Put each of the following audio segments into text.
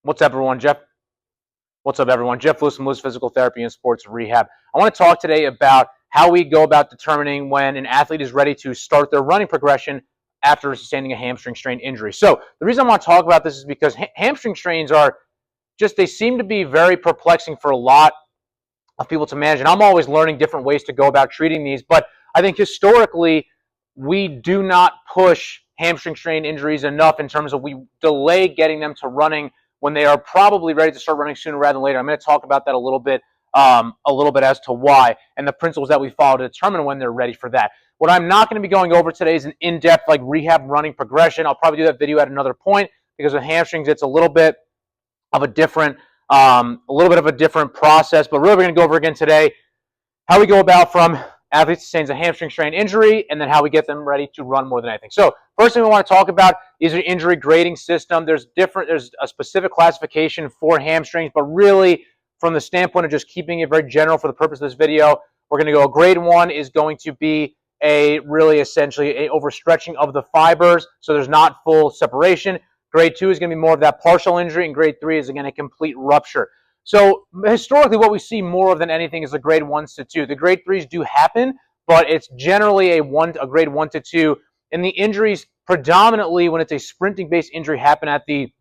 What's up, everyone? What's up, everyone? Jeff Lewis from Lewis Physical Therapy and Sports Rehab. I want to talk today about how we go about determining when an athlete is ready to start their running progression after sustaining a hamstring strain injury. So the reason I want to talk about this is because hamstring strains they seem to be very perplexing for a lot of people to manage. And I'm always learning different ways to go about treating these. But I think historically, we do not push hamstring strain injuries enough in terms of we delay getting them to running when they are probably ready to start running sooner rather than later. I'm going to talk about that a little bit as to why and the principles that we follow to determine when they're ready for that. What I'm not going to be going over today is an in-depth rehab running progression. I'll probably do that video at another point because with hamstrings it's a little bit of a different process. But really, we're going to go over again today how we go about from athlete sustains a hamstring strain injury, and then how we get them ready to run more than anything. So first thing we want to talk about is an injury grading system. There's a specific classification for hamstrings, but really from the standpoint of just keeping it very general for the purpose of this video, we're going to go grade 1 is going to be essentially a overstretching of the fibers, so there's not full separation. Grade 2 is going to be more of that partial injury, and grade 3 is again a complete rupture. So historically, what we see more of than anything is the grade 1s to 2. The grade 3s do happen, but it's generally a grade 1 to 2. And the injuries predominantly, when it's a sprinting-based injury, happen at the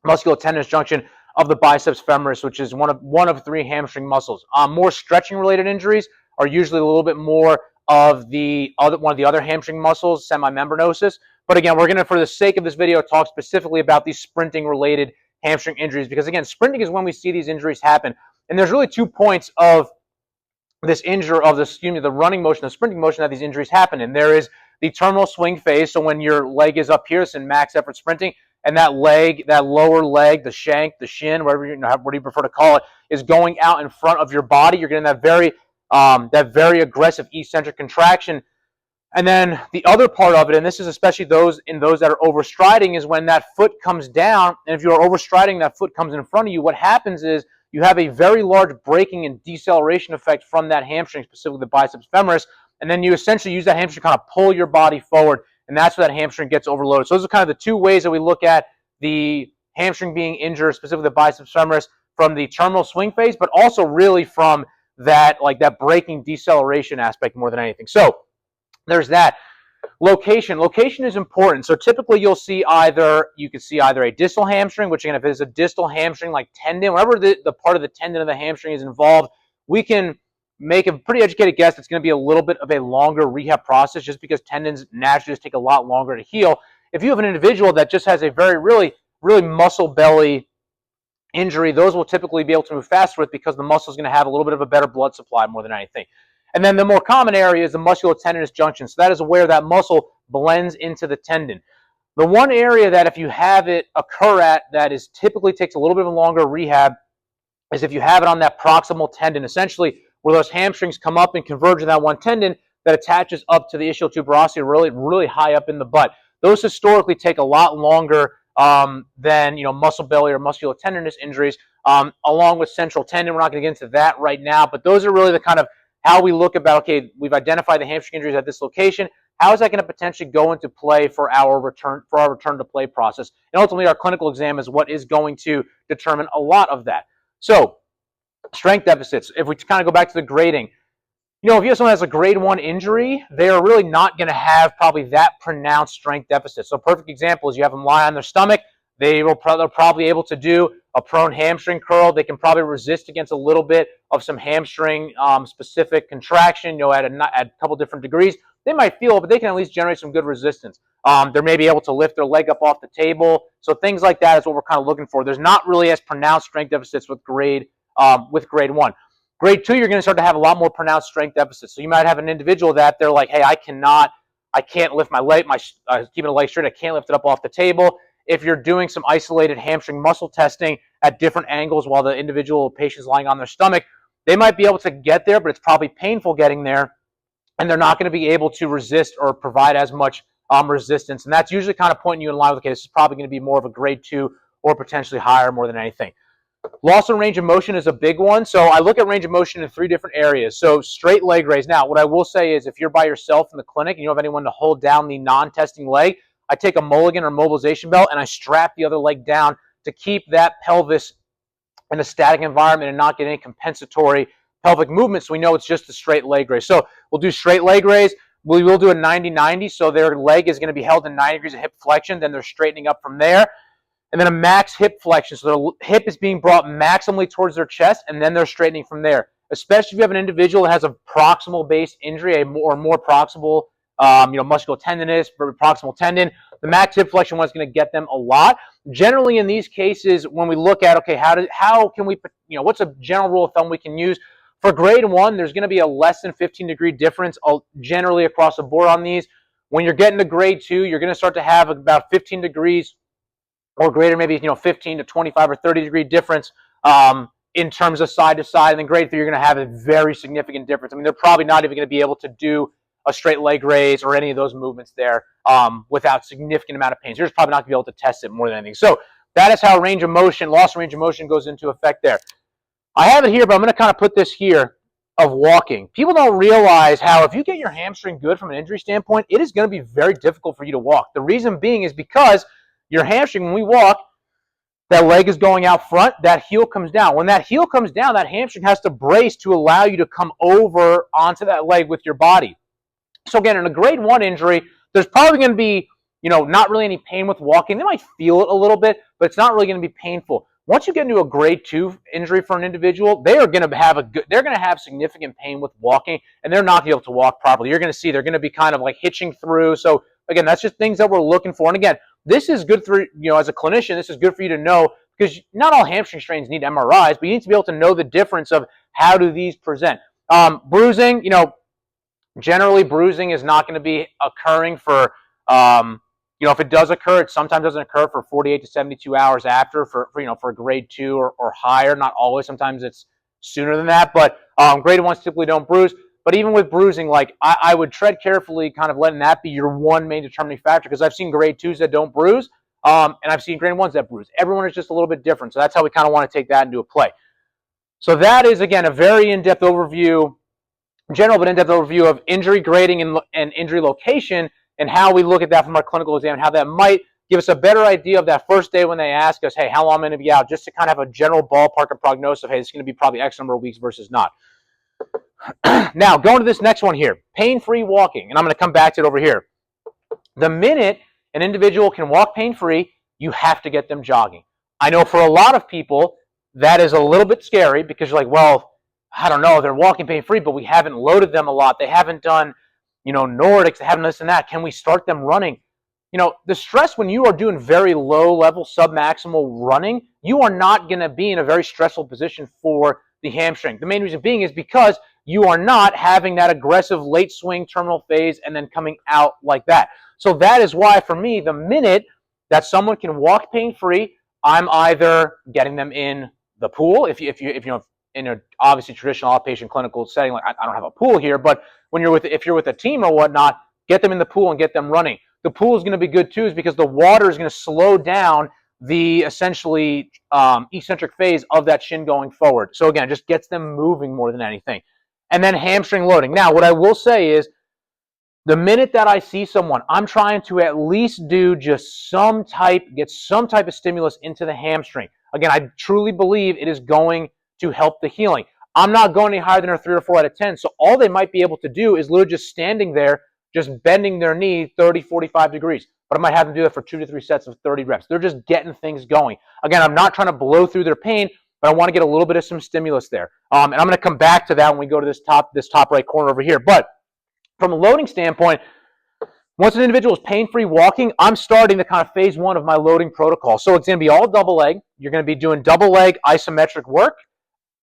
musculotendinous junction of the biceps femoris, which is one of 3 hamstring muscles. More stretching-related injuries are usually a little bit more of one of the other hamstring muscles, semimembranosus. But again, we're going to, for the sake of this video, talk specifically about these sprinting-related hamstring injuries, because again, sprinting is when we see these injuries happen. And there's really 2 points of the running motion, the sprinting motion that these injuries happen in. There is the terminal swing phase, so when your leg is up here, it's in max effort sprinting, and that lower leg, the shank, the shin, whatever you prefer to call it, is going out in front of your body. You're getting that very aggressive eccentric contraction. And then the other part of it, and this is especially those that are overstriding, is when that foot comes down, and if you're overstriding, that foot comes in front of you, what happens is you have a very large braking and deceleration effect from that hamstring, specifically the biceps femoris, and then you essentially use that hamstring to kind of pull your body forward, and that's where that hamstring gets overloaded. So those are kind of the 2 ways that we look at the hamstring being injured, specifically the biceps femoris, from the terminal swing phase, but also really from that braking deceleration aspect more than anything. So there's that. Location. Location is important. So typically you can see either a distal hamstring, which again, if it's a distal hamstring like tendon, wherever the part of the tendon of the hamstring is involved, we can make a pretty educated guess it's going to be a little bit of a longer rehab process just because tendons naturally just take a lot longer to heal. If you have an individual that just has a really muscle belly injury, those will typically be able to move faster with because the muscle is going to have a little bit of a better blood supply more than anything. And then the more common area is the musculotendinous junction. So that is where that muscle blends into the tendon. The one area that if you have it occur at that is typically takes a little bit of a longer rehab is if you have it on that proximal tendon, essentially where those hamstrings come up and converge in that one tendon that attaches up to the ischial tuberosity, really high up in the butt. Those historically take a lot longer than muscle belly or musculotendinous injuries, along with central tendon. We're not going to get into that right now, but those are really the kind of how we look about, okay, we've identified the hamstring injuries at this location. How is that going to potentially go into play for our return to play process? And ultimately, our clinical exam is what is going to determine a lot of that. So, strength deficits. If we kind of go back to the grading, if you have someone that has a grade 1 injury, they are really not going to have probably that pronounced strength deficit. So, a perfect example is you have them lie on their stomach. They're probably able to do a prone hamstring curl. They can probably resist against a little bit of some hamstring specific contraction, at a couple different degrees. They might feel it, but they can at least generate some good resistance. They may be able to lift their leg up off the table. So things like that is what we're kind of looking for. There's not really as pronounced strength deficits with grade 1. Grade 2, you're going to start to have a lot more pronounced strength deficits. So you might have an individual that they're like, hey, I can't lift my leg, keeping a leg straight, I can't lift it up off the table. If you're doing some isolated hamstring muscle testing at different angles while the individual patient's lying on their stomach, they might be able to get there, but it's probably painful getting there, and they're not going to be able to resist or provide as much resistance. And that's usually kind of pointing you in line with, okay, this is probably going to be more of a grade 2 or potentially higher more than anything. Loss of range of motion is a big one. So I look at range of motion in 3 different areas. So straight leg raise. Now, what I will say is if you're by yourself in the clinic and you don't have anyone to hold down the non-testing leg, I take a mulligan or mobilization belt and I strap the other leg down to keep that pelvis in a static environment and not get any compensatory pelvic movement, so we know it's just a straight leg raise. So we'll do straight leg raise. We will do a 90-90, so their leg is going to be held in 90 degrees of hip flexion, then they're straightening up from there. And then a max hip flexion, so their hip is being brought maximally towards their chest, and then they're straightening from there. Especially if you have an individual that has a proximal-based injury, a more proximal, muscular tendinous, proximal tendon, the max hip flexion one is going to get them a lot. Generally, in these cases, when we look at, okay, how can we, what's a general rule of thumb we can use? For grade 1, there's going to be a less than 15-degree difference generally across the board on these. When you're getting to grade 2, you're going to start to have about 15 degrees or greater, maybe 15 to 25 or 30-degree difference in terms of side to side. And then grade 3, you're going to have a very significant difference. I mean, they're probably not even going to be able to do a straight leg raise or any of those movements there without significant amount of pain. So you're just probably not going to be able to test it more than anything. So that is how range of motion, loss of range of motion goes into effect there. I have it here, but I'm going to kind of put this here of walking. People don't realize how if you get your hamstring good from an injury standpoint, it is going to be very difficult for you to walk. The reason being is because your hamstring, when we walk, that leg is going out front, that heel comes down. When that heel comes down, that hamstring has to brace to allow you to come over onto that leg with your body. So again, in a grade 1 injury, there's probably going to be, not really any pain with walking. They might feel it a little bit, but it's not really going to be painful. Once you get into a grade 2 injury for an individual, they're going to have significant pain with walking, and they're not going to be able to walk properly. You're going to see they're going to be kind of like hitching through. So again, that's just things that we're looking for. And again, this is good for, as a clinician, this is good for you to know, because not all hamstring strains need MRIs, but you need to be able to know the difference of how do these present. Bruising, generally bruising is not going to be occurring for, if it does occur, it sometimes doesn't occur for 48 to 72 hours after for grade 2 or higher. Not always. Sometimes it's sooner than that, but grade 1s typically don't bruise. But even with bruising, I would tread carefully, kind of letting that be your one main determining factor, because I've seen grade 2s that don't bruise, and I've seen grade 1s that bruise. Everyone is just a little bit different, so that's how we kind of want to take that into a play. So that is, again, a very in-depth overview, general but in-depth overview of injury grading and injury location, and how we look at that from our clinical exam, and how that might give us a better idea of that first day when they ask us, hey, how long am I going to be out, just to kind of have a general ballpark of prognosis of, hey, it's going to be probably X number of weeks versus not. Now, going to this next one here, pain-free walking, and I'm going to come back to it over here. The minute an individual can walk pain-free, you have to get them jogging. I know for a lot of people, that is a little bit scary, because you're like, well, I don't know, they're walking pain-free, but we haven't loaded them a lot. They haven't done, Nordics, they haven't this and that. Can we start them running? The stress when you are doing very low-level, sub-maximal running, you are not going to be in a very stressful position for the hamstring. The main reason being is because you are not having that aggressive late swing terminal phase and then coming out like that. So that is why, for me, the minute that someone can walk pain-free, I'm either getting them in the pool, if you're in a obviously traditional outpatient clinical setting, like I don't have a pool here, but if you're with a team or whatnot, get them in the pool and get them running. The pool is going to be good too, is because the water is going to slow down the essentially eccentric phase of that shin going forward. So again, it just gets them moving more than anything. And then hamstring loading. Now, what I will say is, the minute that I see someone, I'm trying to at least do just get some type of stimulus into the hamstring. Again, I truly believe it is going to help the healing. I'm not going any higher than a 3 or 4 out of 10. So all they might be able to do is literally just standing there, just bending their knee 30, 45 degrees. But I might have them do that for 2 to 3 sets of 30 reps. They're just getting things going. Again, I'm not trying to blow through their pain, but I want to get a little bit of some stimulus there. And I'm going to come back to that when we go to this top right corner over here. But from a loading standpoint, once an individual is pain-free walking, I'm starting the kind of phase 1 of my loading protocol. So it's going to be all double leg. You're going to be doing double leg isometric work.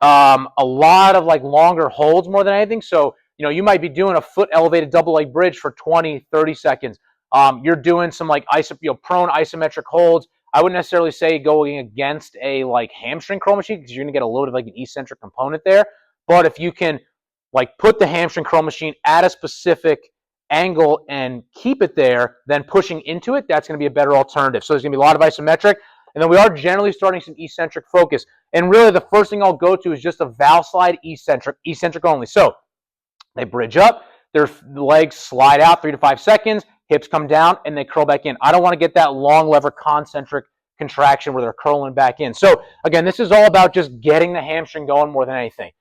A lot of longer holds more than anything. So, you might be doing a foot elevated double leg bridge for 20, 30 seconds. You're doing some prone isometric holds. I wouldn't necessarily say going against a hamstring curl machine, because you're going to get a load of an eccentric component there. But if you can put the hamstring curl machine at a specific angle and keep it there, then pushing into it, that's going to be a better alternative. So there's going to be a lot of isometric. And then we are generally starting some eccentric focus. And really the first thing I'll go to is just a valve slide eccentric only. So they bridge up, their legs slide out 3 to 5 seconds, hips come down, and they curl back in. I don't want to get that long lever concentric contraction where they're curling back in. So again, this is all about just getting the hamstring going more than anything.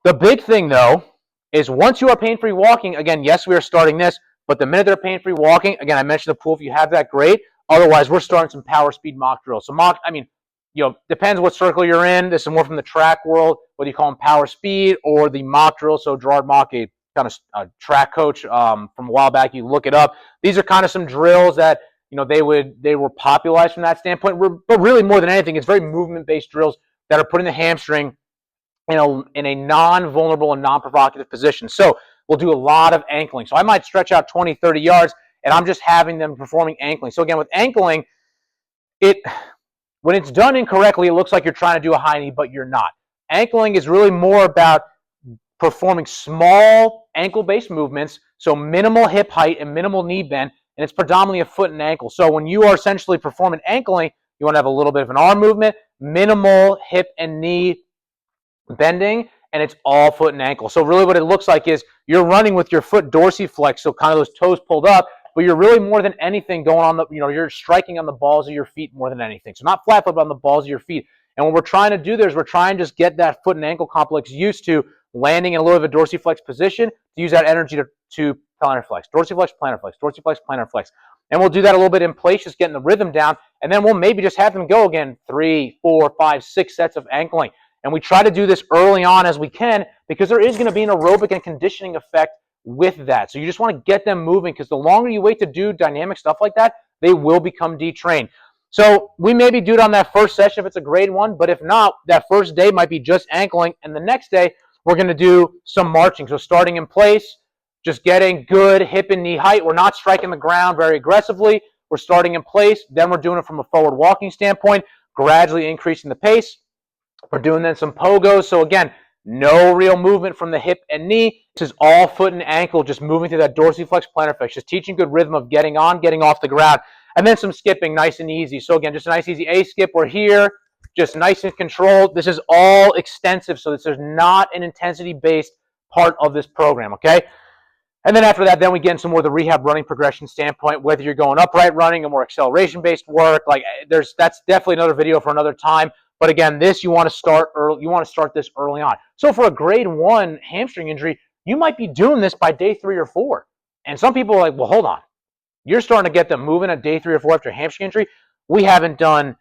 The big thing, though, is once you are pain-free walking, again, yes, we are starting this, but the minute they're pain-free walking, again, I mentioned the pool. If you have that, great. Otherwise, we're starting some power speed mock drills. So depends what circle you're in. This is more from the track world, whether you call them power speed or the mock drill. So Gerard Mock, a kind of track coach from a while back, you look it up. These are kind of some drills that they were popularized from that standpoint. But really, more than anything, it's very movement-based drills that are putting the hamstring in a non-vulnerable and non-provocative position. So we'll do a lot of ankling. So I might stretch out 20, 30 yards, and I'm just having them performing ankling. So again, with ankling, when it's done incorrectly, it looks like you're trying to do a high knee, but you're not. Ankling is really more about performing small ankle-based movements, so minimal hip height and minimal knee bend, and it's predominantly a foot and ankle. So when you are essentially performing ankling, you want to have a little bit of an arm movement, minimal hip and knee bending, and it's all foot and ankle. So really what it looks like is you're running with your foot dorsiflex, so kind of those toes pulled up, but you're really more than anything going on you're striking on the balls of your feet more than anything. So not flat foot, but on the balls of your feet. And what we're trying to do there is we're trying to just get that foot and ankle complex used to landing in a little bit of a dorsiflex position to use that energy to plantar flex. Dorsiflex, plantar flex, dorsiflex, plantar flex. And we'll do that a little bit in place, just getting the rhythm down. And then we'll maybe just have them go again 3, 4, 5, 6 sets of ankling. And we try to do this early on as we can because there is going to be an aerobic and conditioning effect with that. So you just want to get them moving because the longer you wait to do dynamic stuff like that, they will become detrained. So we maybe do it on that first session if it's a grade 1, but if not, that first day might be just ankling, and the next day we're going to do some marching. So starting in place, just getting good hip and knee height. We're not striking the ground very aggressively. We're starting in place. Then we're doing it from a forward walking standpoint, gradually increasing the pace. We're doing then some pogos. So again, no real movement from the hip and knee. This is all foot and ankle, just moving through that dorsiflex plantar flex, just teaching good rhythm of getting on, getting off the ground, and then some skipping, nice and easy. So again, just a nice easy A skip. We're here, just nice and controlled. This is all extensive, so this is not an intensity-based part of this program, okay? And then after that, then we get into more of the rehab running progression standpoint, whether you're going upright running or more acceleration-based work. That's definitely another video for another time. But again, this you want to start early. You want to start this early on. So for a grade 1 hamstring injury, you might be doing this by day 3 or 4. And some people are like, well, hold on. You're starting to get them moving at day 3 or 4 after a hamstring injury. We haven't done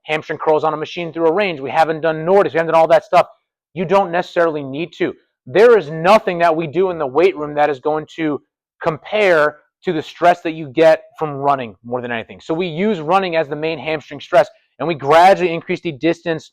hamstring curls on a machine through a range. We haven't done Nordics. We haven't done all that stuff. You don't necessarily need to. There is nothing that we do in the weight room that is going to compare to the stress that you get from running more than anything. So we use running as the main hamstring stress, and we gradually increase the distance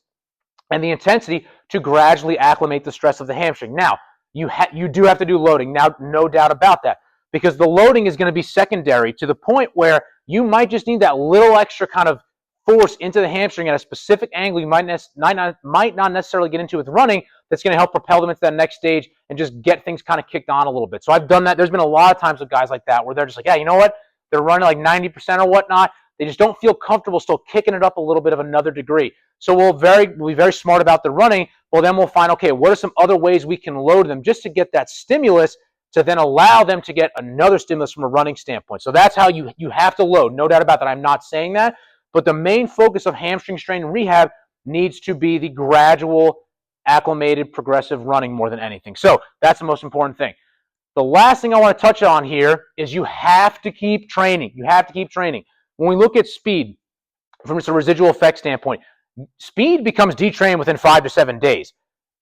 and the intensity to gradually acclimate the stress of the hamstring. Now, you do have to do loading. Now, no doubt about that, because the loading is going to be secondary to the point where you might just need that little extra kind of force into the hamstring at a specific angle you might not necessarily get into with running that's going to help propel them into that next stage and just get things kind of kicked on a little bit. So I've done that. There's been a lot of times with guys like that where they're just like, yeah, you know what? They're running like 90% or whatnot. They just don't feel comfortable still kicking it up a little bit of another degree. So we'll be very smart about the running. Well, then we'll find, okay, what are some other ways we can load them just to get that stimulus to then allow them to get another stimulus from a running standpoint. So that's how you have to load. No doubt about that. I'm not saying that. But the main focus of hamstring strain rehab needs to be the gradual, acclimated, progressive running more than anything. So that's the most important thing. The last thing I want to touch on here is you have to keep training. You have to keep training. When we look at speed, from just a residual effect standpoint, speed becomes detrained within 5 to 7 days.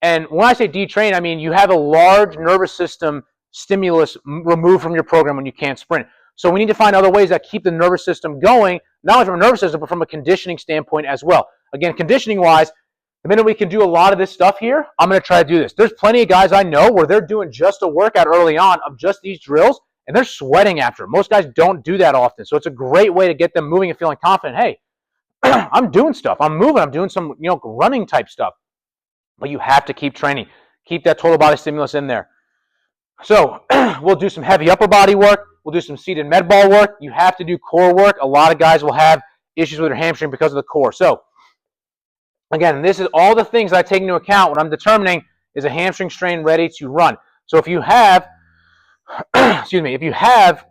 And when I say detrain, I mean you have a large nervous system stimulus removed from your program when you can't sprint. So we need to find other ways that keep the nervous system going, not only from a nervous system, but from a conditioning standpoint as well. Again, conditioning-wise, the minute we can do a lot of this stuff here, I'm going to try to do this. There's plenty of guys I know where they're doing just a workout early on of just these drills, and they're sweating after it. Most guys don't do that often. So it's a great way to get them moving and feeling confident. Hey, I'm doing stuff. I'm moving. I'm doing some running type stuff. But you have to keep training. Keep that total body stimulus in there. So we'll do some heavy upper body work. We'll do some seated med ball work. You have to do core work. A lot of guys will have issues with their hamstring because of the core. So again, this is all the things I take into account when I'm determining is a hamstring strain ready to run. So if you have, if you have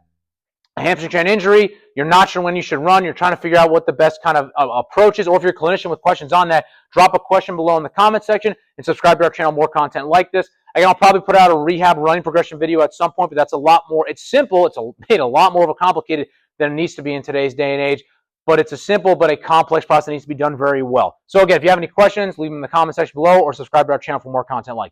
a hamstring strain injury, you're not sure when you should run, you're trying to figure out what the best kind of approach is, or if you're a clinician with questions on that, drop a question below in the comment section and subscribe to our channel. More content like this. Again, I'll probably put out a rehab running progression video at some point, but that's a lot more. It's simple. It's made a lot more of a complicated than it needs to be in today's day and age. But it's a simple but a complex process that needs to be done very well. So again, if you have any questions, leave them in the comment section below or subscribe to our channel for more content like this.